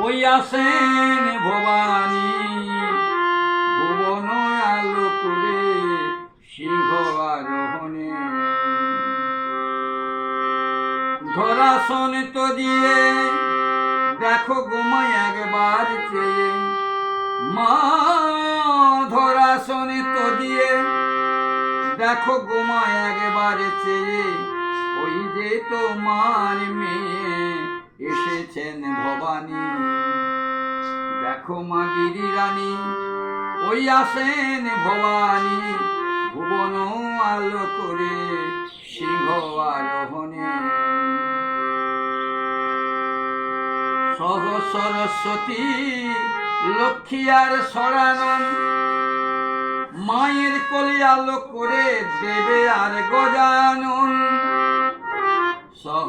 ওই আসেন ভবানী ভুবন আলো করে সিংহ আরোহণে। ধরাসন তো দিয়ে দেখো গোমাই একবার চেয়ে, মা ধরাসন তো দিয়ে দেখো গোমাই একবার চেয়ে, ওই যে তোমার মেয়ে এসেছেন ভবানী। দেখো মা গিরি রানী ওই আসেন ভবানী ভুবন আলো করে সিংহ আরোহণে। সহ সরস্বতী লক্ষ্মী আর সরানন মায়ের কোলে আলো করে দেবে আর গজানন। সহ